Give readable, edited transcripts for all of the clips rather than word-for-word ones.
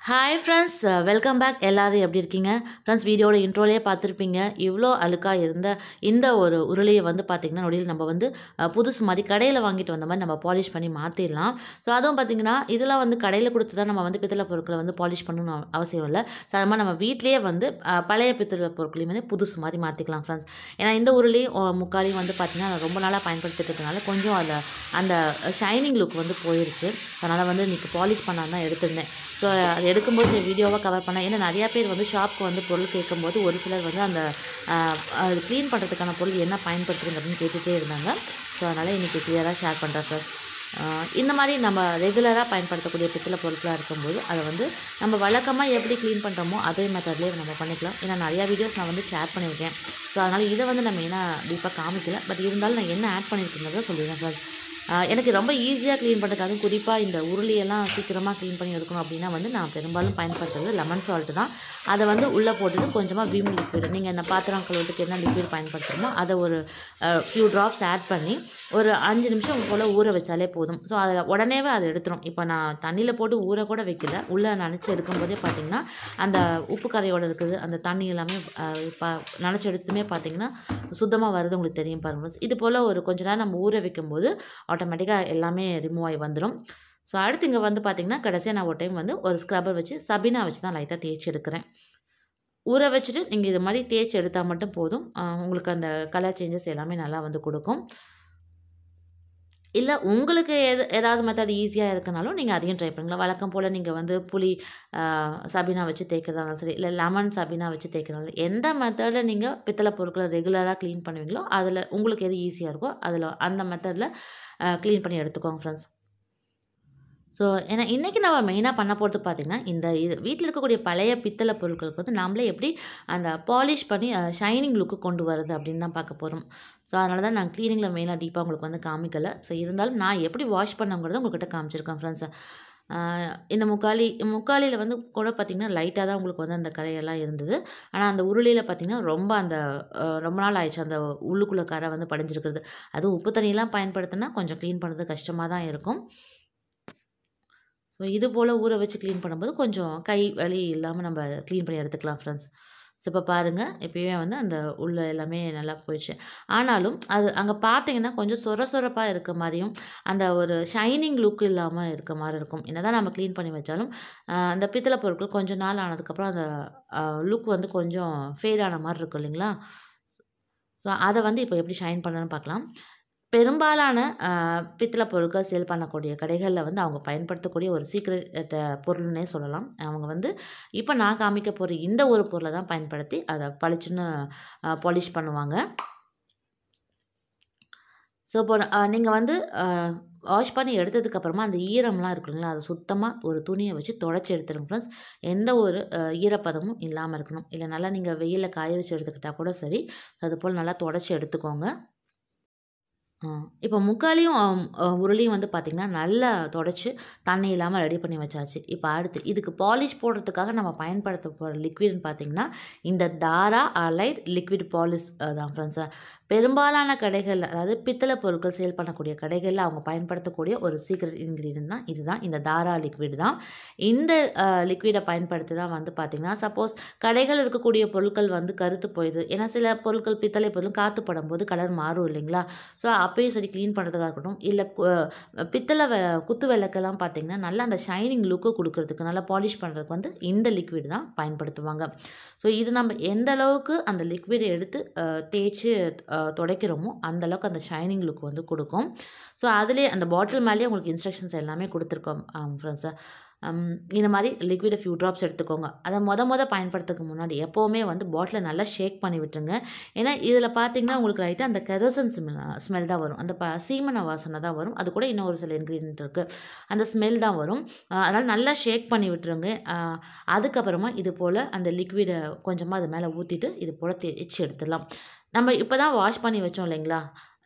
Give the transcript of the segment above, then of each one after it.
Hi friends, welcome back. எல்லாரும் எப்படி இருக்கீங்க ஃப்ரெண்ட்ஸ்? வீடியோட இன்ட்ரோலேயே பார்த்துருப்பீங்க. இவ்வளோ அழுக்காக இருந்த இந்த ஒரு உருளையை வந்து பார்த்திங்கன்னா நொடியில் நம்ம வந்து புதுசு மாதிரி கடையில் வாங்கிட்டு வந்த மாதிரி நம்ம பாலிஷ் பண்ணி மாற்றிடலாம். ஸோ அதுவும் பார்த்திங்கன்னா இதெல்லாம் வந்து கடையில் கொடுத்து தான் நம்ம வந்து பித்தளை பொருட்களை வந்து பாலிஷ் பண்ணணும்னு அவசியம் இல்லை. சாதாரணமாக நம்ம வீட்லேயே வந்து பழைய பித்தளை பொருட்களையும் வந்து புதுசு மாதிரி மாற்றிக்கலாம் ஃப்ரெண்ட்ஸ். ஏன்னா இந்த உருளையும் முக்காலையும் வந்து பார்த்திங்கன்னா ரொம்ப நாளாக பயன்படுத்திட்டதுனால கொஞ்சம் அந்த ஷைனிங் லுக் வந்து போயிடுச்சு. அதனால் வந்து இன்றைக்கி பாலிஷ் பண்ணால் தான் எடுத்திருந்தேன். ஸோ அது எடுக்கும்போது வீடியோவாக கவர் பண்ணேன். ஏன்னா நிறையா பேர் வந்து ஷாப்புக்கு வந்து பொருள் கேட்கும்போது ஒரு சிலர் வந்து அந்த அது க்ளீன் பண்ணுறதுக்கான பொருள் என்ன பயன்படுத்துறீங்க அப்படின்னு கேட்டுகிட்டே இருந்தாங்க. ஸோ அதனால் இன்றைக்கி கிளியராக ஷேர் பண்ணுறேன் சார். இந்த மாதிரி நம்ம ரெகுலராக பயன்படுத்தக்கூடிய பித்தளை பொருட்களாக இருக்கும்போது அதை வந்து நம்ம வழக்கமாக எப்படி க்ளீன் பண்ணுறோமோ அதே மெத்தட்லேயே நம்ம பண்ணிக்கலாம். ஏன்னா நிறையா வீடியோஸ் நான் வந்து ஷேர் பண்ணியிருக்கேன். ஸோ அதனால் இதை வந்து நம்ம என்ன டீப்பாக காமிக்கல. பட் இருந்தாலும் நான் என்ன ஆட் பண்ணியிருக்கேங்கிறத சொல்லிடுறேன் சார். எனக்கு ரொம்ப ஈஸியாக க்ளீன் பண்ணுறதுக்காக குறிப்பாக இந்த உருளையெல்லாம் சீக்கிரமாக க்ளீன் பண்ணி எடுக்கணும் அப்படின்னா வந்து நான் பெரும்பாலும் பயன்படுத்துறது லெமன் சால்ட்டு தான். அதை வந்து உள்ளே போட்டுட்டு கொஞ்சமாக விம் லிக்விட், நீங்கள் இந்த பாத்திரம் கழுவுறதுக்கு என்ன லிக்விட் பயன்படுத்துகிறோமோ அதை ஒரு ஃபியூ ட்ராப்ஸ் ஆட் பண்ணி ஒரு 5 நிமிஷம் போல் ஊற வச்சாலே போதும். ஸோ அதை உடனேவே அதை எடுத்துரும். இப்போ நான் தண்ணியில் போட்டு ஊற கூட வைக்கல, உள்ளே நனைச்சி எடுக்கும்போதே பார்த்திங்கன்னா அந்த உப்பு கரையோடு இருக்குது அந்த தண்ணி எல்லாமே நனைச்சி எடுத்துமே பார்த்திங்கன்னா சுத்தமாக வருது. உங்களுக்கு தெரியும் பாருங்கள். இது போல் ஒரு கொஞ்ச நேரம் நம்ம ஊற வைக்கும்போது ஆட்டோமேட்டிக்காக எல்லாமே ரிமூவ் ஆகி வந்துடும். ஸோ அடுத்து இங்கே வந்து பார்த்திங்கன்னா கடைசியாக நான் ஒரு டைம் வந்து ஒரு ஸ்க்ரப்பர் வச்சு சபினா வச்சு தான் லைட்டாக தேய்ச்சி எடுக்கிறேன். ஊற வச்சுட்டு நீங்கள் இது மாதிரி தேய்ச்சி எடுத்தால் மட்டும் போதும். உங்களுக்கு அந்த கலர் சேஞ்சஸ் எல்லாமே நல்லா வந்து கொடுக்கும். இல்லை உங்களுக்கு ஏதாவது மெத்தட் ஈஸியாக இருக்குனாலும் நீங்கள் அதையும் ட்ரை பண்ணுங்கள். வழக்கம் போல் நீங்கள் வந்து புளி சபினா வச்சு தேய்க்கிறதா இருந்தாலும் சரி, இல்லை லெமன் சபினா வச்சு தேய்க்கிறதாலும் எந்த மெத்தடில் நீங்கள் பித்தளை பொருட்களை ரெகுலராக க்ளீன் பண்ணுவீங்களோ அதில் உங்களுக்கு எது ஈஸியாக இருக்கோ அதில் அந்த மெத்தடில் க்ளீன் பண்ணி எடுத்துக்கோங்க ஃப்ரெண்ட்ஸ். ஸோ ஏன்னா இன்றைக்கி நம்ம மெயினாக பண்ண போகிறது பார்த்திங்கன்னா இந்த வீட்டில் இருக்கக்கூடிய பழைய பித்தளை பொருட்களுக்கு வந்து நம்மளே எப்படி அந்த பாலிஷ் பண்ணி ஷைனிங் லுக்கு கொண்டு வருது அப்படின்னு தான் பார்க்க போகிறோம். ஸோ அதனால தான் நான் க்ளீனிங்கில் மெயினாக டீப்பாக உங்களுக்கு வந்து காமிக்கலை. ஸோ இருந்தாலும் நான் எப்படி வாஷ் பண்ணங்கிறத உங்கள்கிட்ட காமிச்சிருக்கேன் ஃப்ரெண்ட்ஸ். இந்த முக்காலியில் வந்து கூட பார்த்திங்கன்னா லைட்டாக தான் உங்களுக்கு வந்து அந்த கரையெல்லாம் இருந்தது. ஆனால் அந்த உருளையில் பார்த்திங்கன்னா ரொம்ப நாள் ஆயிடுச்சு அந்த உள்ளுக்குள்ளே கரை வந்து படிஞ்சிருக்கிறது. அதுவும் உப்பு தண்ணியெலாம் பயன்படுத்தினா கொஞ்சம் க்ளீன் பண்ணுறது கஷ்டமாக தான் இருக்கும். ஸோ இது போல் ஊற வச்சு க்ளீன் பண்ணும்போது கொஞ்சம் கை வலி இல்லாமல் நம்ம க்ளீன் பண்ணி எடுத்துக்கலாம் ஃப்ரெண்ட்ஸ். ஸோ இப்போ பாருங்கள், இப்போயே வந்து அந்த உள்ள எல்லாமே நல்லா போயிடுச்சு. ஆனாலும் அது அங்கே பார்த்தீங்கன்னா கொஞ்சம் சொரப்பாக இருக்க மாதிரியும் அந்த ஒரு ஷைனிங் லுக் இல்லாமல் இருக்க மாதிரி இருக்கும். என்ன தான் நம்ம க்ளீன் பண்ணி வச்சாலும் அந்த பித்தளை பொருட்கள் கொஞ்சம் நாள் ஆனதுக்கப்புறம் அந்த லுக் வந்து கொஞ்சம் ஃபேட் ஆன மாதிரி இருக்கும் இல்லைங்களா? ஸோ அதை வந்து இப்போ எப்படி ஷைன் பண்ணணும்னு பார்க்கலாம். பெரும்பாலான பித்தளை பொருட்கள் சேல் பண்ணக்கூடிய கடைகளில் வந்து அவங்க பயன்படுத்தக்கூடிய ஒரு சீக்ரெட் பொருள்னே சொல்லலாம். அவங்க வந்து இப்போ நான் காமிக்க போகிற இந்த ஒரு பொருளை தான் பயன்படுத்தி அதை பளிச்சுன்னு பாலிஷ் பண்ணுவாங்க. ஸோ இப்போ நீங்கள் வந்து வாஷ் பண்ணி எடுத்ததுக்கப்புறமா அந்த ஈரம்லாம் இருக்கு இல்லைங்களா, அதை சுத்தமாக ஒரு துணியை வச்சு தொடச்சி எடுத்துருங்க ஃப்ரெண்ட்ஸ். எந்த ஒரு ஈரப்பதமும் இல்லாமல் இருக்கணும். இல்லை நல்லா நீங்கள் வெயிலில் காய வச்சு எடுத்துக்கிட்டால் கூட சரி, அதுபோல் நல்லா தொடச்சி எடுத்துக்கோங்க. இப்போ முக்காலையும் உருளையும் வந்து பார்த்திங்கன்னா நல்லா தொடச்சி தண்ணி இல்லாமல் ரெடி பண்ணி வச்சாச்சு. இப்போ அடுத்து இதுக்கு பாலிஷ் போடுறதுக்காக நம்ம பயன்படுத்த போகிற லிக்விட்னு பார்த்திங்கன்னா இந்த தாரா அலைட் லிக்விட் பாலிஷ் தான் ஃப்ரெண்ட்ஸ். பெரும்பாலான கடைகளில், அதாவது பித்தளை பொருட்கள் சேல் பண்ணக்கூடிய கடைகளில் அவங்க பயன்படுத்தக்கூடிய ஒரு சீக்ரெட் இன்க்ரீடியன்ட் தான் இதுதான், இந்த தாரா லிக்விட் தான். இந்த லிக்விடை பயன்படுத்தி தான் வந்து பார்த்திங்கன்னா சப்போஸ் கடைகள் இருக்கக்கூடிய பொருட்கள் வந்து கருத்து போயிடுது. ஏன்னா சில பொருட்கள் பித்தளை பொருள் காற்று படும்போது கலர் மாறும் இல்லைங்களா? ஸோ அப்பயும் சரி க்ளீன் பண்ணுறதுக்காக இருக்கட்டும், இல்லை பித்தளை குத்து விளக்கெல்லாம் பார்த்திங்கன்னா நல்லா அந்த ஷைனிங் லுக்கு கொடுக்கறதுக்கு, நல்லா பாலிஷ் பண்ணுறதுக்கு வந்து இந்த லிக்விட் தான் பயன்படுத்துவாங்க. ஸோ இது நம்ம எந்த அளவுக்கு அந்த லிக்விடை எடுத்து தேய்ச்சி துடைக்கிறோமோ அந்தளவுக்கு அந்த ஷைனிங் லுக் வந்து கொடுக்கும். ஸோ அதிலே அந்த பாட்டில் மேலேயே உங்களுக்கு இன்ஸ்ட்ரக்ஷன்ஸ் எல்லாமே கொடுத்துருக்கோம் ஃப்ரெண்ட்ஸு. இந்த மாதிரி லிக்விடை ஃபியூ ட்ராப்ஸ் எடுத்துக்கோங்க. அதை பயன்படுத்துறதுக்கு முன்னாடி எப்போவுமே வந்து பாட்டிலை நல்லா ஷேக் பண்ணி விட்டுருங்க. ஏன்னா இதில் பார்த்திங்கன்னா உங்களுக்கு லைட்டாக அந்த கெரோசின் ஸ்மெல் தான் வரும். அந்த சீமன வாசனை தான் வரும். அது கூட இன்னும் ஒரு சில இன்க்ரீடியன்ட் இருக்குது, அந்த ஸ்மெல் தான் வரும். அதனால் நல்லா ஷேக் பண்ணி விட்டுருங்க. அதுக்கப்புறமா இது போல் அந்த லிக்விடை கொஞ்சமாக அது மேலே ஊற்றிட்டு இது போல் தேய்ச்சி எடுத்துடலாம். நம்ம இப்போ தான் வாஷ் பண்ணி வச்சோம் இல்லைங்களா,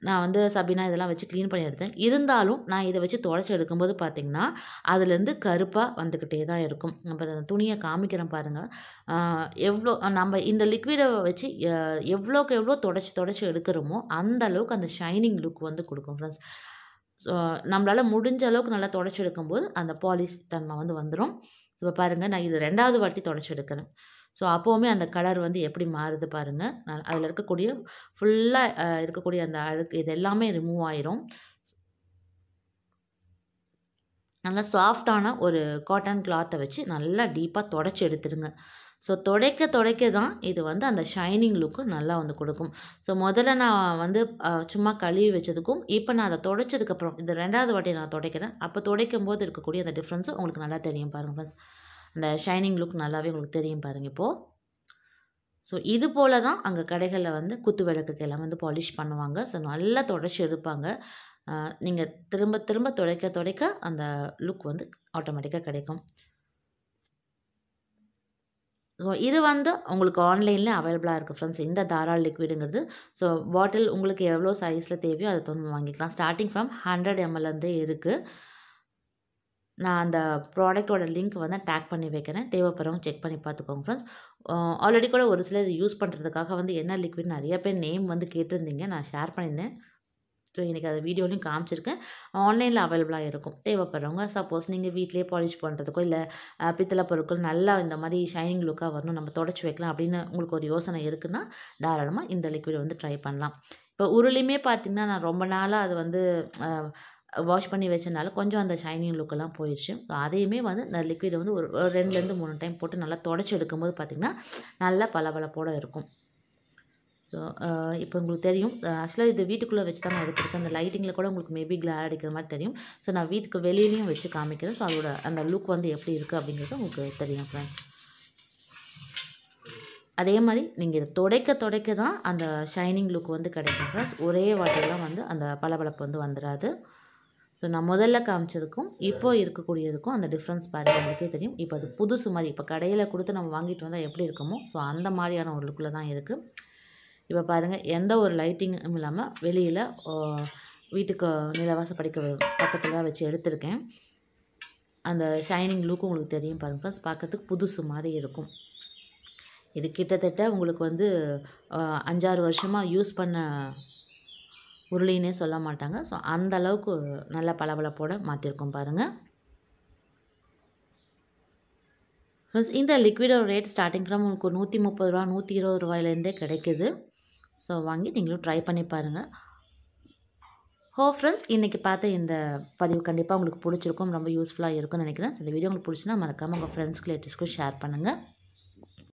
நான் வந்து சபினா இதெல்லாம் வச்சு க்ளீன் பண்ணி எடுத்தேன். இருந்தாலும் நான் இதை வச்சு தொடச்சி எடுக்கும்போது பார்த்திங்கன்னா அதுலேருந்து கருப்பாக வந்துக்கிட்டே தான் இருக்கும். நம்ம அந்த துணியை காமிக்கிறேன் பாருங்கள். எவ்வளோ நம்ம இந்த லிக்விடை வச்சு எவ்வளோக்கு எவ்வளோ தொடச்சி எடுக்கிறோமோ அந்த அளவுக்கு அந்த ஷைனிங் லுக் வந்து கொடுக்கும் ஃப்ரெண்ட்ஸ். ஸோ நம்மளால் முடிஞ்ச அளவுக்கு நல்லா தொடச்சி எடுக்கும்போது அந்த பாலிஷ் தன்மை வந்து வந்துடும். இப்போ பாருங்கள், நான் இது 2வது வாட்டி தொடச்சி எடுக்கிறேன். ஸோ அப்போவுமே அந்த கலர் வந்து எப்படி மாறுது பாருங்கள். அதில் இருக்கக்கூடிய ஃபுல்லாக இருக்கக்கூடிய அந்த அழுக்கு இது எல்லாமே ரிமூவ் ஆயிரும். நல்லா சாஃப்டான ஒரு காட்டன் கிளாத்தை வச்சு நல்லா டீப்பாக தொடச்சி எடுத்துடுங்க. ஸோ துடைக்க தான் இது வந்து அந்த ஷைனிங் லுக்கு நல்லா வந்து கொடுக்கும். ஸோ முதல்ல நான் வந்து சும்மா கழுவி வச்சதுக்கும், இப்போ நான் அதை துடைச்சதுக்கப்புறம் இது 2வது வாட்டி நான் துடைக்கிறேன். அப்போ துடைக்கும்போது இருக்கக்கூடிய அந்த டிஃப்ரென்ஸும் உங்களுக்கு நல்லா தெரியும் பாருங்கள் ஃப்ரெண்ட்ஸ். அந்த ஷைனிங் லுக் நல்லாவே உங்களுக்கு தெரியும் பாருங்கள் இப்போது. ஸோ இது போல தான் அங்கே கடைகளில் வந்து குத்து விளக்குக்கு எல்லாம் வந்து பாலிஷ் பண்ணுவாங்க. ஸோ நல்லா தொடச்சி எடுப்பாங்க. நீங்கள் திரும்ப திரும்ப துடைக்க அந்த லுக் வந்து ஆட்டோமேட்டிக்காக கிடைக்கும். ஸோ இது வந்து உங்களுக்கு ஆன்லைனில் அவைலபிளாக இருக்குது ஃப்ரெண்ட்ஸ். இந்த தாராள் லிக்விடுங்கிறது. ஸோ பாட்டில் உங்களுக்கு எவ்வளோ சைஸில் தேவையோ அதை தோணும் வாங்கிக்கலாம். ஸ்டார்டிங் ஃப்ரம் 100 ml இருக்குது. நான் அந்த ப்ராடக்ட்டோட லிங்க் வந்து டேக் பண்ணி வைக்கிறேன். தேவைப்படுறவங்க செக் பண்ணி பார்த்துக்கோங்க ஃப்ரெண்ட்ஸ். ஆல்ரெடி கூட ஒரு சிலர் யூஸ் பண்ணுறதுக்காக வந்து என்ன லிக்விட் நிறைய பேர் நேம் வந்து கேட்டிருந்தீங்க. நான் ஷேர் பண்ணியிருந்தேன். ஸோ இன்றைக்கி அதை வீடியோலையும் காமிச்சிருக்கேன். ஆன்லைனில் அவைலபிளாக இருக்கும். தேவைப்படுறவங்க சப்போஸ் நீங்கள் வீட்டிலேயே பாலிஷ் பண்ணுறதுக்கோ இல்லை பித்தளை பொருட்கள் நல்லா இந்த மாதிரி ஷைனிங் லுக்காக வரணும், நம்ம தொடச்சி வைக்கலாம் அப்படின்னு உங்களுக்கு ஒரு யோசனை இருக்குன்னா தாராளமாக இந்த லிக்விட் வந்து ட்ரை பண்ணலாம். இப்போ உருளியுமே பார்த்திங்கன்னா நான் ரொம்ப நாளாக அது வந்து வாஷ் பண்ணி வச்சனால கொஞ்சம் அந்த ஷைனிங் லுக்கெல்லாம் போயிடுச்சு. ஸோ அதையுமே வந்து இந்த லிக்விடை வந்து ஒரு 2லேருந்து 3 டைம் போட்டு நல்லா தொடச்சி எடுக்கும்போது பார்த்திங்கன்னா நல்லா பளபளப்போடு இருக்கும். ஸோ இப்போ உங்களுக்கு தெரியும். ஆக்சுவலாக இது வீட்டுக்குள்ளே வச்சு தான் நான் எடுத்துருக்கேன். அந்த லைட்டிங்கில் கூட உங்களுக்கு மேபி கிளார் அடிக்கிற மாதிரி தெரியும். ஸோ நான் வீட்டுக்கு வெளியிலையும் வச்சு காமிக்கிறேன். ஸோ அதோட அந்த லுக் வந்து எப்படி இருக்குது அப்படிங்கிறது உங்களுக்கு தெரியும் ஃப்ரெண்ட்ஸ். அதே மாதிரி நீங்கள் இதை துடைக்க தான் அந்த ஷைனிங் லுக் வந்து கிடைக்கும் ஃப்ரெண்ட்ஸ். ஒரே வாட்டிலாம் வந்து அந்த பளபளப்பு வந்து வந்துடாது. ஸோ நான் முதல்ல காமிச்சதுக்கும் இப்போ இருக்கக்கூடியதுக்கும் அந்த டிஃப்ரென்ஸ் பாருங்கள், உங்களுக்கே தெரியும். இப்போ அது புதுசு மாதிரி இப்போ கடையில் கொடுத்து நம்ம வாங்கிட்டு வந்தால் எப்படி இருக்குமோ ஸோ அந்த மாதிரியான ஒரு லுக்கில் தான் இருக்குது. இப்போ பாருங்கள், எந்த ஒரு லைட்டிங்கும் இல்லாமல் வெளியில் வீட்டுக்கு நிலவாசப்படிக்க பக்கத்தில் தான் வச்சு எடுத்திருக்கேன். அந்த ஷைனிங் லுக்கு உங்களுக்கு தெரியும் பாருங்கள் ஃப்ரெண்ட்ஸ். பார்க்குறதுக்கு புதுசு மாதிரி இருக்கும். இது கிட்டத்தட்ட உங்களுக்கு வந்து 5-6 வருஷமாக யூஸ் பண்ண உருளினே சொல்ல மாட்டாங்க. ஸோ அந்த அளவுக்கு நல்ல பளபளப்போடு மாற்றிருக்கோம் பாருங்கள் ஃப்ரெண்ட்ஸ். இந்த லிக்விடோட ரேட் ஸ்டார்டிங் ஃப்ரம் உங்களுக்கு 130 ரூபா 120 ரூபாயிலேருந்தே கிடைக்குது. ஸோ வாங்கி நீங்களும் ட்ரை பண்ணி பாருங்கள். ஃப்ரெண்ட்ஸ், இன்றைக்கி பார்த்த இந்த பதிவு கண்டிப்பாக உங்களுக்கு பிடிச்சிருக்கும், ரொம்ப யூஸ்ஃபுல்லாக இருக்கும்னு நினைக்கிறேன். ஸோ இந்த வீடியோ உங்களுக்கு பிடிச்சினா மறக்காமல் உங்கள் ஃப்ரெண்ட்ஸ்க்கு ரிலேட்டிவ்ஸ்க்கும் ஷேர் பண்ணுங்கள்.